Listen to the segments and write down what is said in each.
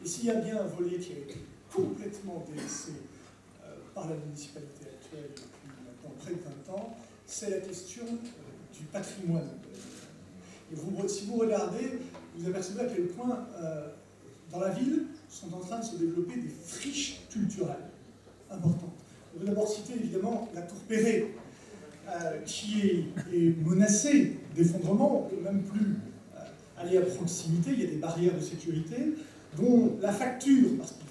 Et s'il y a bien un volet qui a été complètement délaissé par la municipalité actuelle depuis maintenant près de 20 ans, c'est la question du patrimoine. Et si vous regardez, vous apercevez à quel point dans la ville sont en train de se développer des friches culturelles importantes. On veut d'abord citer évidemment la Tour Perret, qui est menacée d'effondrement, on ne peut même plus aller à proximité, il y a des barrières de sécurité, dont la facture, parce qu'il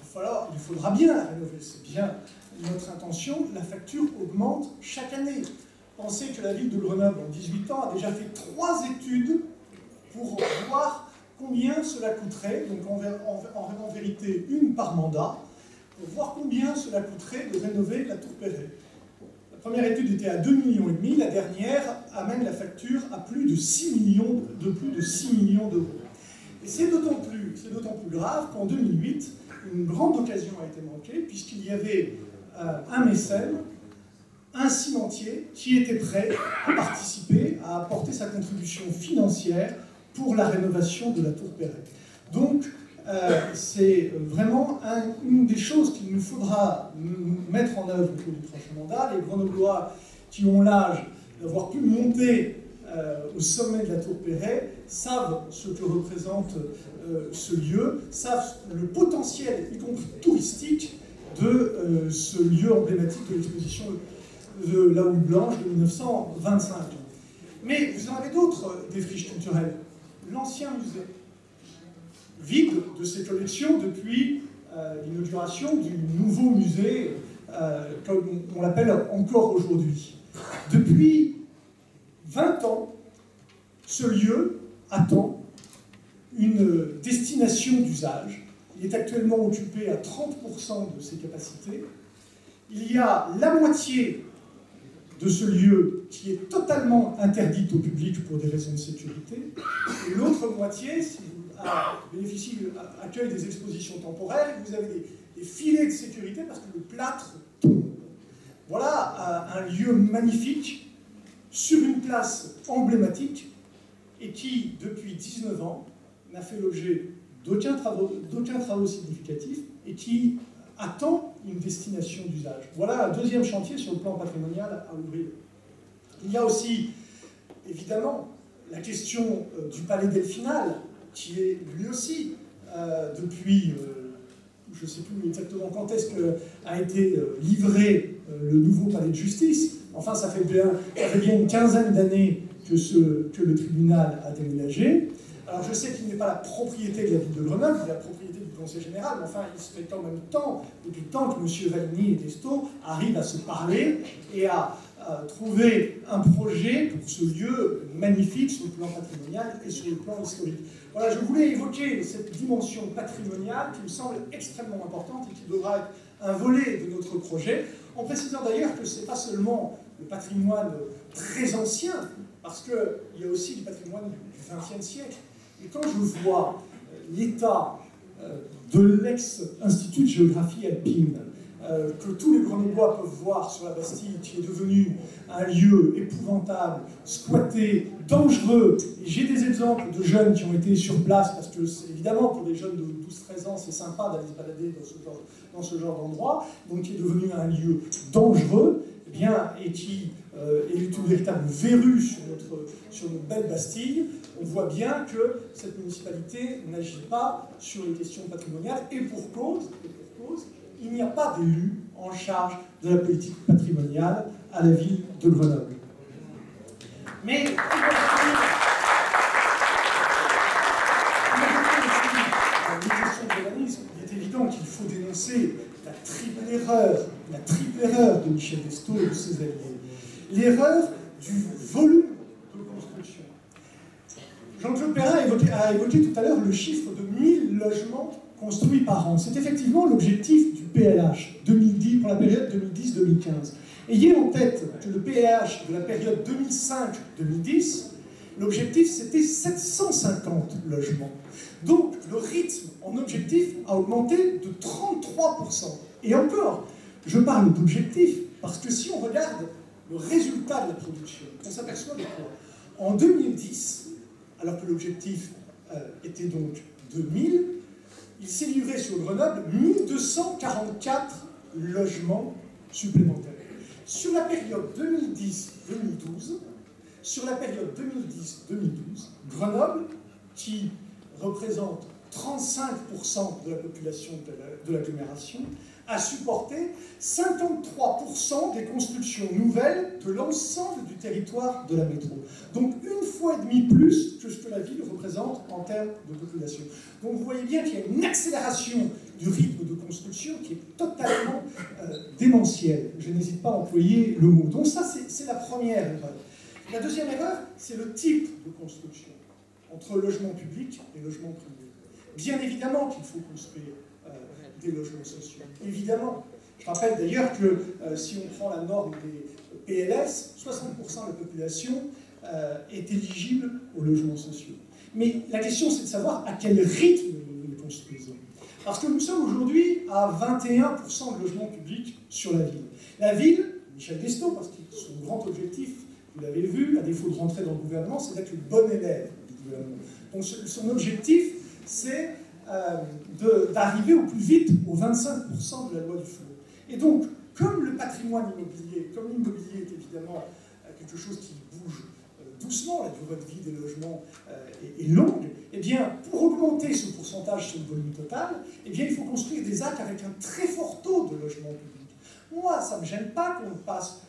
faudra bien la rénover, c'est bien notre intention, la facture augmente chaque année. Pensez que la ville de Grenoble, en 18 ans, a déjà fait 3 études pour voir combien cela coûterait, donc en vérité une par mandat, pour voir combien cela coûterait de rénover la Tour Perret. La première étude était à 2,5 millions, la dernière amène la facture à plus de 6 millions d'euros. Et c'est d'autant plus grave qu'en 2008, une grande occasion a été manquée, puisqu'il y avait un mécène, un cimentier, qui était prêt à participer, à apporter sa contribution financière pour la rénovation de la Tour Perret. Donc, c'est vraiment une des choses qu'il nous faudra mettre en œuvre au cours du prochain mandat. Les Grenoblois qui ont l'âge d'avoir pu monter au sommet de la Tour Perret savent ce que représente ce lieu, savent le potentiel, y compris touristique, de ce lieu emblématique de l'exposition de la Houille Blanche de 1925. Mais vous en avez d'autres, des friches culturelles. L'ancien musée, vide de ses collections depuis l'inauguration du nouveau musée, comme on l'appelle encore aujourd'hui. Depuis 20 ans, ce lieu attend une destination d'usage. Il est actuellement occupé à 30% de ses capacités. Il y a la moitié de ce lieu qui est totalement interdite au public pour des raisons de sécurité, et l'autre moitié, si vous accueille des expositions temporaires, vous avez des filets de sécurité parce que le plâtre tombe. Voilà un lieu magnifique, sur une place emblématique, et qui, depuis 19 ans, n'a fait l'objet d'aucun travaux significatifs, et qui attend une destination d'usage. Voilà un deuxième chantier sur le plan patrimonial à ouvrir. Il y a aussi, évidemment, la question du palais Delphinal, qui est lui aussi, depuis, je ne sais plus exactement quand est-ce qu'a été livré le nouveau palais de justice. Enfin, ça fait bien une quinzaine d'années que le tribunal a déménagé. Alors je sais qu'il n'est pas la propriété de la ville de Grenoble, c'est la propriété du Conseil général, mais enfin il serait en même temps, depuis le temps que M. Valigny et Destau arrivent à se parler et à trouver un projet pour ce lieu magnifique sur le plan patrimonial et sur le plan historique. Voilà, je voulais évoquer cette dimension patrimoniale qui me semble extrêmement importante et qui devra être un volet de notre projet, en précisant d'ailleurs que ce n'est pas seulement le patrimoine très ancien, parce qu'il y a aussi du patrimoine du XXe siècle. Et quand je vois l'état de l'ex-Institut de géographie alpine, que tous les Grenoblois peuvent voir sur la Bastille, qui est devenu un lieu épouvantable, squatté, dangereux. Et j'ai des exemples de jeunes qui ont été sur place, parce que évidemment pour des jeunes de 12-13 ans, c'est sympa d'aller se balader dans ce genre d'endroit, donc qui est devenu un lieu dangereux, eh bien, et qui est une véritable verrue sur notre belle Bastille. On voit bien que cette municipalité n'agit pas sur les questions patrimoniales, et pour cause, il n'y a pas d'élu en charge de la politique patrimoniale à la ville de Grenoble. Mais il est évident qu'il faut dénoncer la triple erreur de Michel Destau et de ses alliés. L'erreur du volume de construction. Jean-Claude Perrin a évoqué tout à l'heure le chiffre de 1000 logements construits par an. C'est effectivement l'objectif du PLH 2010, pour la période 2010-2015. Ayez en tête que le PLH de la période 2005-2010, l'objectif c'était 750 logements. Donc le rythme en objectif a augmenté de 33%. Et encore, je parle d'objectif, parce que si on regarde le résultat de la production, on s'aperçoit de quoi? En 2010, alors que l'objectif était donc 2000, il s'est livré sur Grenoble 1244 logements supplémentaires. Sur la période 2010-2012, Grenoble, qui représente 35% de la population de l'agglomération, a supporté 53% des constructions nouvelles de l'ensemble du territoire de la métropole. Donc une fois et demie plus que ce que la ville représente en termes de population. Donc vous voyez bien qu'il y a une accélération du rythme de construction qui est totalement démentielle. Je n'hésite pas à employer le mot. Donc ça, c'est la première erreur. La deuxième erreur, c'est le type de construction entre logement public et logement privé. Bien évidemment qu'il faut construire des logements sociaux. Évidemment. Je rappelle d'ailleurs que si on prend la norme des PLS, 60% de la population est éligible aux logements sociaux. Mais la question, c'est de savoir à quel rythme nous les construisons. Parce que nous sommes aujourd'hui à 21% de logements publics sur la ville. La ville, Michel Destot, parce que son grand objectif, vous l'avez vu, à défaut de rentrer dans le gouvernement, c'est d'être le bon élève du gouvernement. Donc son objectif, c'est d'arriver au plus vite aux 25% de la loi du flot. Et donc, comme le patrimoine immobilier, comme l'immobilier est évidemment quelque chose qui bouge doucement, la durée de vie des logements est longue, eh bien, pour augmenter ce pourcentage sur le volume total, eh bien, il faut construire des actes avec un très fort taux de logement public. Moi, ça ne me gêne pas qu'on passe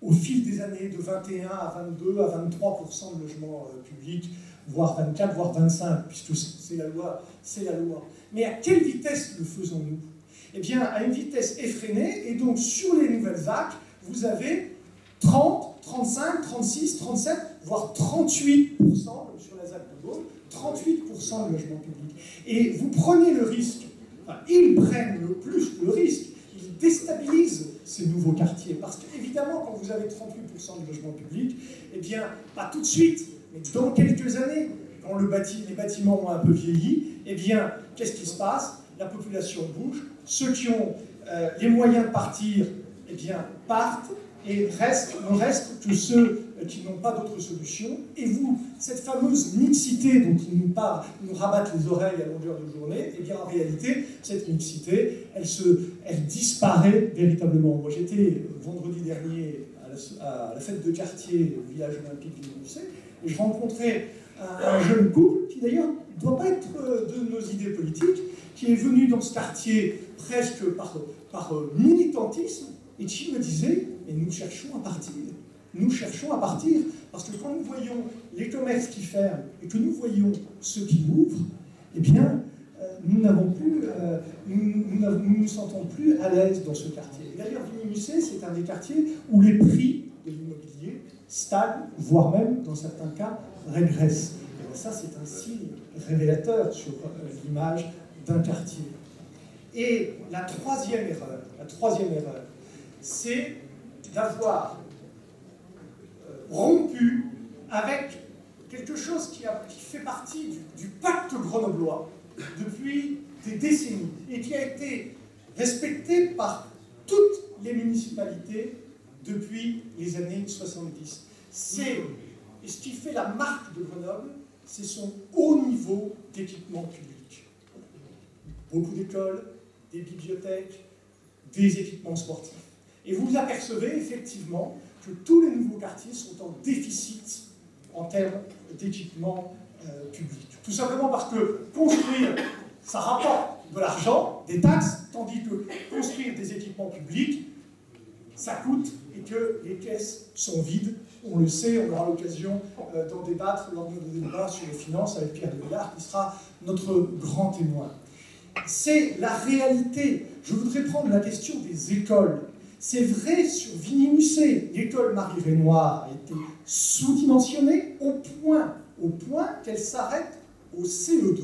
au fil des années de 21 à 22 à 23% de logements publics, voire 24, voire 25, puisque c'est la loi, c'est la loi. Mais à quelle vitesse le faisons-nous? Eh bien, à une vitesse effrénée, et donc sur les nouvelles ZAC, vous avez 30, 35, 36, 37, voire 38%, comme sur la ZAC de Beaune, 38% de logements publics. Et vous prenez le risque, enfin, ils prennent le plus que le risque, ils déstabilisent ces nouveaux quartiers. Parce qu'évidemment, quand vous avez 38% de logements publics, eh bien, pas tout de suite, mais dans quelques années, quand les bâtiments ont un peu vieilli, eh bien, qu'est-ce qui se passe? La population bouge, ceux qui ont les moyens de partir, eh bien, partent, et ne restent que ceux qui n'ont pas d'autre solution. Et vous, cette fameuse mixité dont ils nous rabattent les oreilles à longueur de journée, eh bien, en réalité, cette mixité, elle disparaît véritablement. Moi, j'étais vendredi dernier à la fête de quartier au village olympique du Musée, et je rencontrais un jeune couple qui, d'ailleurs, ne doit pas être de nos idées politiques, qui est venu dans ce quartier presque par militantisme, et qui me disait, et nous cherchons à partir. Nous cherchons à partir, parce que quand nous voyons les commerces qui ferment, et que nous voyons ceux qui ouvrent, eh bien, nous ne nous sentons plus à l'aise dans ce quartier. D'ailleurs, Vigny-Musset, c'est un des quartiers où les prix de l'immobilier stagnent, voire même, dans certains cas, régressent. Et ça, c'est un signe révélateur sur l'image d'un quartier. Et la troisième erreur, c'est d'avoir rompu avec quelque chose qui fait partie du pacte grenoblois depuis des décennies et qui a été respecté par toutes les municipalités depuis les années 70. Et ce qui fait la marque de Grenoble, c'est son haut niveau d'équipement public. Beaucoup d'écoles, des bibliothèques, des équipements sportifs. Et vous apercevez effectivement que tous les nouveaux quartiers sont en déficit en termes d'équipement public. Tout simplement parce que construire, ça rapporte de l'argent, des taxes, tandis que construire des équipements publics, ça coûte et que les caisses sont vides. On le sait, on aura l'occasion d'en débattre lors de nos débats sur les finances avec Pierre de Villard, qui sera notre grand témoin. C'est la réalité. Je voudrais prendre la question des écoles. C'est vrai sur Vigny-Musset, l'école Marie-Renoir a été sous-dimensionnée au point qu'elle s'arrête au CE2.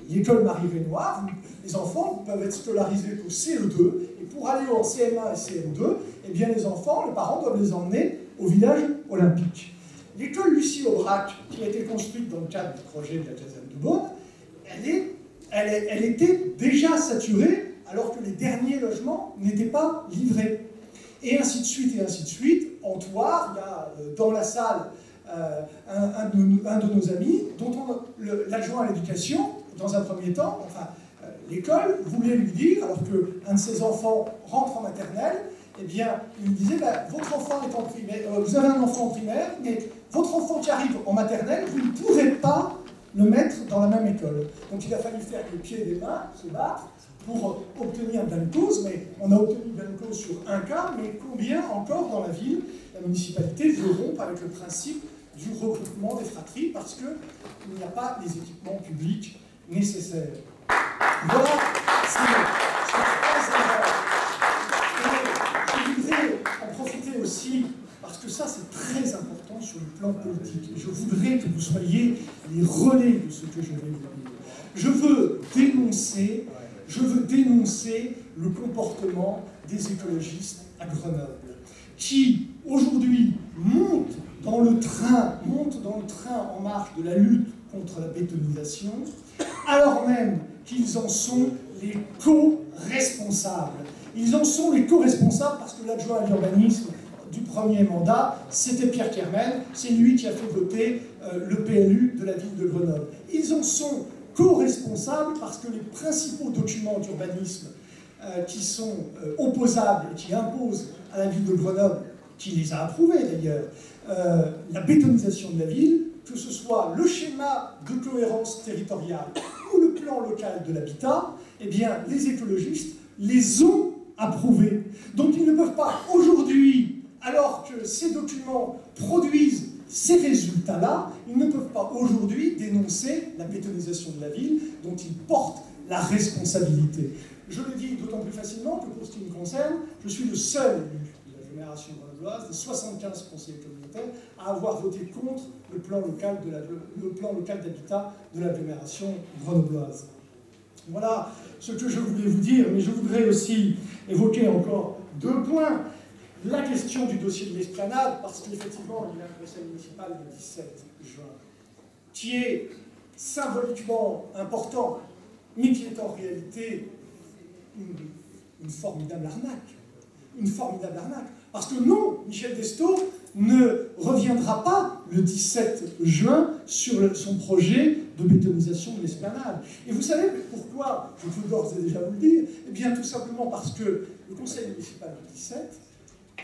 L'école Marie-Renoir, les enfants peuvent être scolarisés au CE2, et pour aller en CM1 et CM2, eh bien les enfants, les parents doivent les emmener au village olympique. L'école Lucie Aubrac, qui a été construite dans le cadre du projet de la caserne de Beaune, elle était déjà saturée, alors que les derniers logements n'étaient pas livrés. Et ainsi de suite, et ainsi de suite. En Thouars, il y a dans la salle un de nos amis, dont l'adjoint à l'éducation, dans un premier temps, enfin, l'école voulait lui dire, alors qu'un de ses enfants rentre en maternelle, eh bien, il lui disait, votre enfant est en primaire, vous avez un enfant en primaire, mais votre enfant qui arrive en maternelle, vous ne pourrez pas le mettre dans la même école. Donc il a fallu faire les pieds et les mains, se battre, pour obtenir gain de cause, mais on a obtenu gain de cause sur un cas, mais combien encore dans la ville, la municipalité veut rompre avec le principe du regroupement des fratries, parce qu'il n'y a pas les équipements publics nécessaires. Voilà, c'est très important. Je voudrais en profiter aussi, parce que ça c'est très important sur le plan politique. Je voudrais que vous soyez les relais de ce que je vais vous dire. Je veux dénoncer le comportement des écologistes à Grenoble, qui aujourd'hui montent dans le train en marche de la lutte contre la bétonisation, alors même qu'ils en sont les co-responsables. Ils en sont les co-responsables parce que l'adjoint à l'urbanisme du premier mandat, c'était Pierre Kermen, c'est lui qui a fait voter le PLU de la ville de Grenoble. Ils en sont co-responsables parce que les principaux documents d'urbanisme qui sont opposables et qui imposent à la ville de Grenoble, qui les a approuvés d'ailleurs, la bétonisation de la ville, que ce soit le schéma de cohérence territoriale ou le plan local de l'habitat, eh bien, les écologistes les ont approuvés. Donc ils ne peuvent pas aujourd'hui, alors que ces documents produisent ces résultats-là, ils ne peuvent pas aujourd'hui dénoncer la bétonisation de la ville dont ils portent la responsabilité. Je le dis d'autant plus facilement que pour ce qui me concerne, je suis le seul élu de la génération grenobloise, des 75 conseillers communautaires, à avoir voté contre le plan local d'habitat de l'agglomération grenobloise. Voilà ce que je voulais vous dire, mais je voudrais aussi évoquer encore 2 points. La question du dossier de l'esplanade, parce qu'effectivement, il y a un conseil municipal le 17 juin, qui est symboliquement important, mais qui est en réalité une formidable arnaque. Une formidable arnaque. Parce que non, Michel Destot ne reviendra pas le 17 juin sur son projet de bétonisation de l'esplanade. Et vous savez pourquoi, je peux d'ores et déjà vous le dire, eh bien tout simplement parce que le conseil municipal du 17,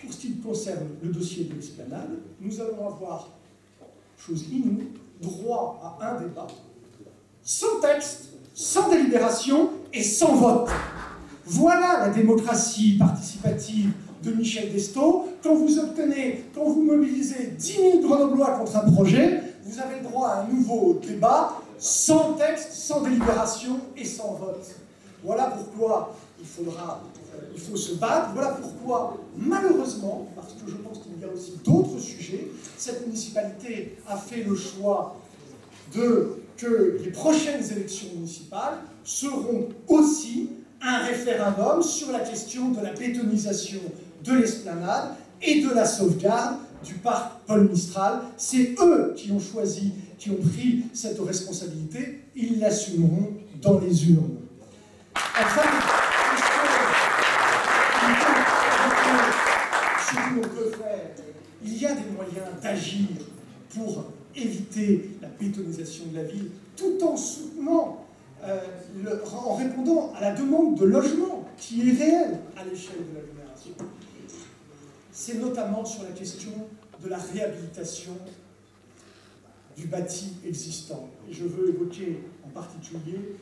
pour ce qui concerne le dossier de l'esplanade, nous allons avoir, chose inouïe, droit à un débat, sans texte, sans délibération et sans vote. Voilà la démocratie participative de Michel Destot. Quand vous mobilisez 10 000 Grenoblois contre un projet, vous avez le droit à un nouveau débat, sans texte, sans délibération et sans vote. Voilà pourquoi il faut se battre. Voilà pourquoi, malheureusement, parce que je pense qu'il y a aussi d'autres sujets, cette municipalité a fait le choix que les prochaines élections municipales seront aussi un référendum sur la question de la bétonisation de l'esplanade et de la sauvegarde du parc Paul Mistral. C'est eux qui ont choisi, qui ont pris cette responsabilité. Ils l'assumeront dans les urnes. Enfin, ce que l'on peut faire, il y a des moyens d'agir pour éviter la bétonisation de la ville, tout en soutenant, en répondant à la demande de logement qui est réelle à l'échelle de l'agglomération. C'est notamment sur la question de la réhabilitation du bâti existant. Et je veux évoquer en particulier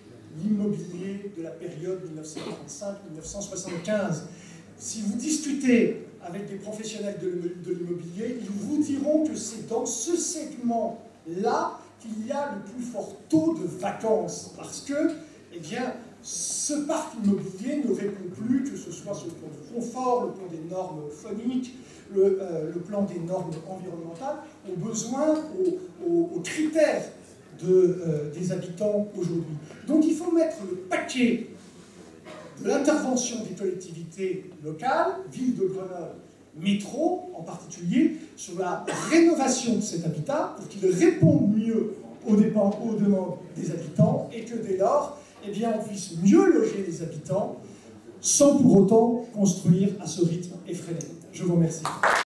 l'immobilier de la période 1935-1975. Si vous discutez avec des professionnels de l'immobilier, ils vous diront que c'est dans ce segment-là qu'il y a le plus fort taux de vacances, parce que, eh bien, ce parc immobilier ne répond plus, que ce soit sur le plan du confort, le plan des normes phoniques, le plan des normes environnementales, aux besoins, aux critères des habitants aujourd'hui. Donc il faut mettre le paquet de l'intervention des collectivités locales, ville de Grenoble, métro en particulier, sur la rénovation de cet habitat pour qu'il réponde mieux aux demandes des habitants et que dès lors, eh bien, on puisse mieux loger les habitants sans pour autant construire à ce rythme effréné. Je vous remercie.